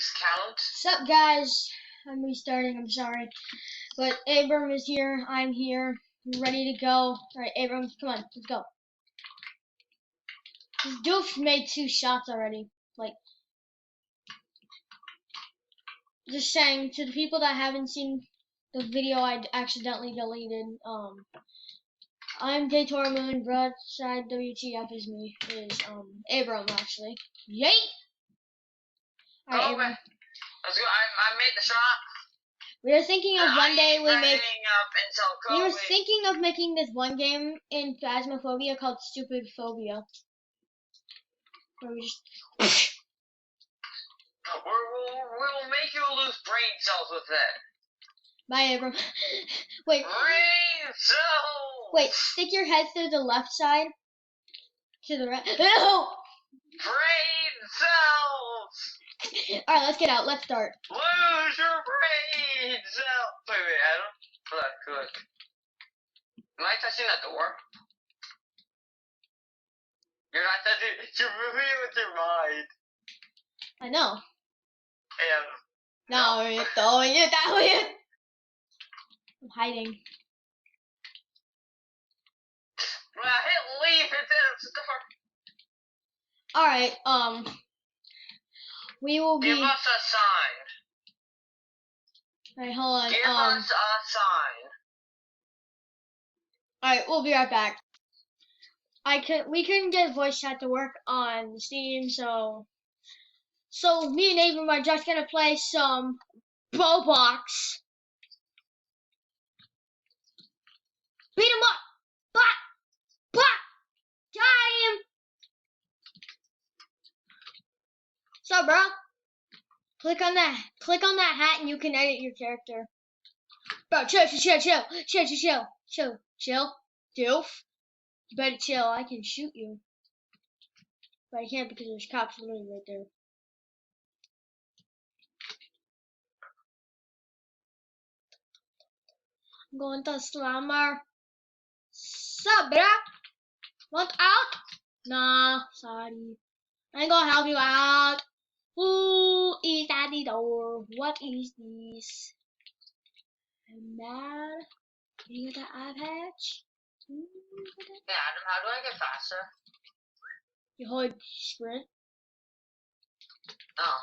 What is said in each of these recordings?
leaves count? What's up, guys? I'm restarting, I'm sorry. But Abram is here, I'm here, we're ready to go. Alright, Abram, come on, let's go. This doof's made 2 shots already. Like, just saying, to the people that haven't seen the video I accidentally deleted, I'm Daytoro Moon, Broadside WTF is me, is, Abram, actually. Yay! Alright, Okay. Abram. Let's go. I made the shot. We were thinking of one day we make. Until We were Kobe. thinking of making this one game in Phasmophobia called Stupid Phobia. Where we just. We'll make you lose brain cells with it. Bye, Abram. Wait. Brain cells! Wait, stick your head through the left side. To the right. No! Brain cells! Alright, let's get out. Let's start. Lose your brain cells! Wait, Adam. Look. Am I touching that door? You're not touching it. You're moving it with your mind. I know. And No, you're throwing it that way. I'm hiding. When I hit leave, it's in a store. Alright, we will be. Give us a sign. Alright, hold on. Give us a sign. Alright, we'll be right back. We couldn't get voice chat to work on Steam, so me and Abram are just gonna play some Roblox. Beat him up! Blah! Got him! So, bro, click on that hat and you can edit your character. Bro, chill. Doof. You better chill, I can shoot you. But I can't because there's cops literally right there. I'm going to Slammer. Sup, bruh? Want out? Nah, sorry. I ain't gonna help you out. Who is at the door? What is this? I'm mad. You got the eye patch? Yeah, Adam, how do I get faster? You hold sprint. Oh.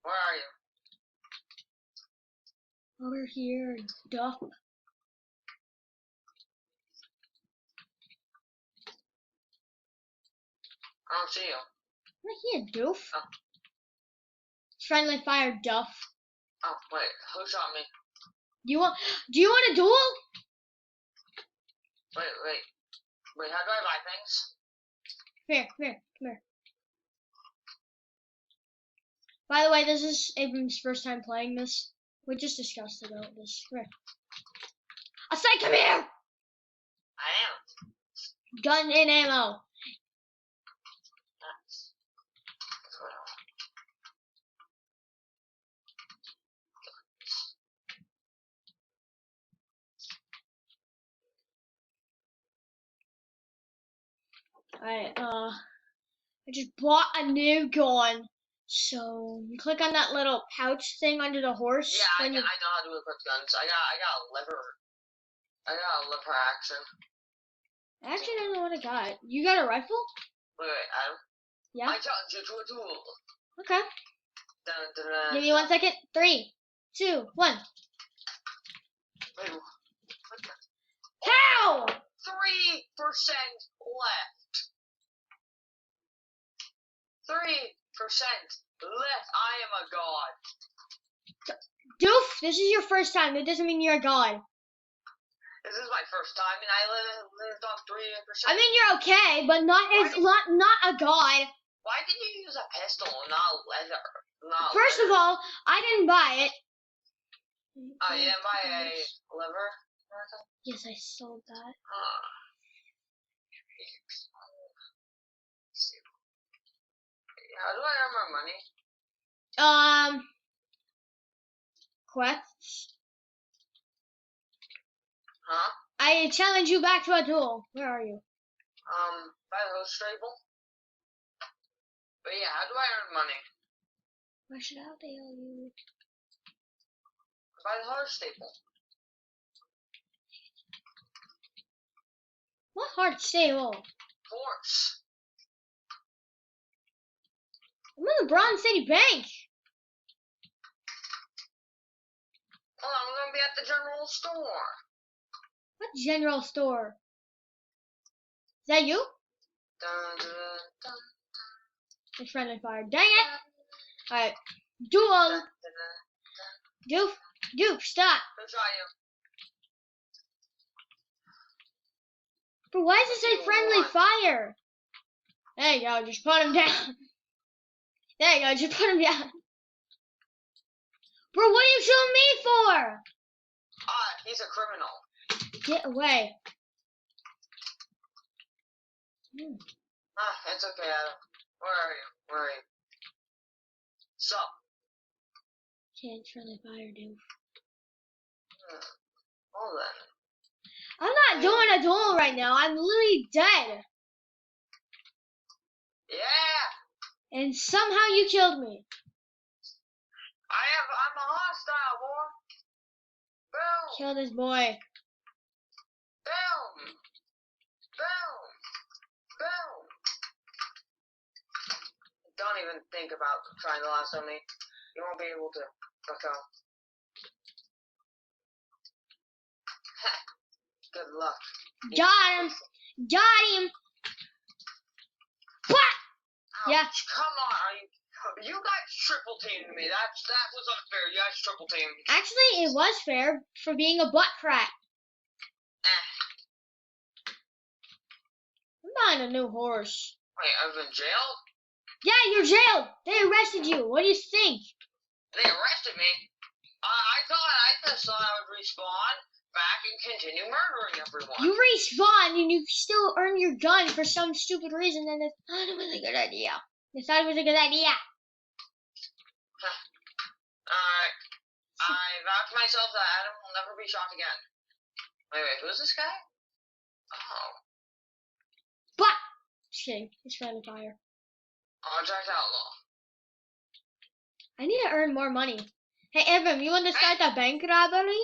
Where are you? Over here, duck. I don't see you. Right here, doof. Oh. Friendly fire, duff. Oh, wait. Who shot me? Do you want a duel? Wait, how do I buy things? Come here. By the way, this is Abram's first time playing this. We just discussed about this. Come here. I say come here! I am. Gun and ammo. That's Alright, I just bought a new gun. So you click on that little pouch thing under the horse. Yeah, I know how to equip guns. I got a lever. I got a lever action. I actually don't know what I got. You got a rifle? Wait, Adam. Yeah. I challenge you to a duel. Okay. Dun, dun, dun, Give me 1 second. 3, 2, 1. Wait, what the? How? 3% left. 3% left. I am a god. Doof, this is your first time. That doesn't mean you're a god. This is my first time, and I lived on 3%. I mean, you're okay, but not a god. Why did you use a pistol, not leather? First of all, I didn't buy it. Oh, you didn't buy a lever? Yes, I sold that. How do I earn my money? Quests. Huh? I challenge you back to a duel. Where are you? By the host stable. But yeah, how do I earn money? Where should I bail you? By the hard staple. What hard stable? Horse. I'm in the Bronze City Bank. Hold on, we're gonna be at the general store. What general store? Is that you? Dun, dun, dun, It's friendly fire. Dang it! Alright. dun, Duel! dun, dun. Duke, stop! Who shot you? But why does it say friendly fire? There you go, just put him down. There you go, just put him down. Bro, what are you shooting me for? Ah, he's a criminal. Get away. Ah, it's okay, Adam. Where are you? Where are you? Sup? Can't friendly fire, dude. Well then. I'm not doing a duel right now. I'm literally dead. Yeah! And somehow you killed me. I'm a hostile, boy. Boom! Kill this boy. Boom! Boom! Boom! Don't even think about trying to lasso me. You won't be able to. Okay. Good luck. Got him. Got him. What? Ouch, Yeah. Come on, you guys triple teamed me. That was unfair. You guys triple teamed. Actually, it was fair for being a butt crack. I'm buying a new horse. Wait, I've been jailed? Yeah, you're jailed. They arrested you. What do you think? They arrested me? I just thought I would respawn back and continue murdering everyone. You respawned and you still earn your gun for some stupid reason, and it's not a really good idea. They thought it was a good idea. Alright. I vow to myself that Adam will never be shot again. Wait, who's this guy? Oh. But just kidding. It's friendly fire. Object Outlaw. I need to earn more money. Hey, Evan, you want to start a bank robbery?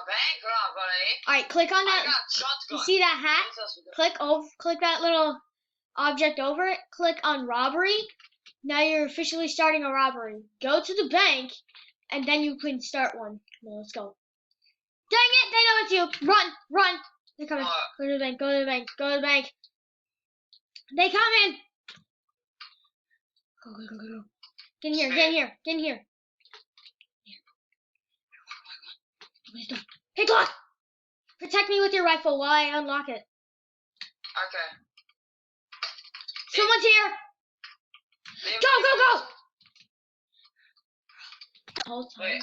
Bank robbery? Alright, click on I that. got shotgun. You see that hat? Click that little object over it. Click on robbery. Now you're officially starting a robbery. Go to the bank, and then you can start one. Come on, let's go. Dang it! They know it's you. Run! They're coming. Go to the bank. Go to the bank. Go to the bank. They come in. Go. Get in here. Hey, Glock! Protect me with your rifle while I unlock it. Okay. Someone's here. Go! Whole time. Wait.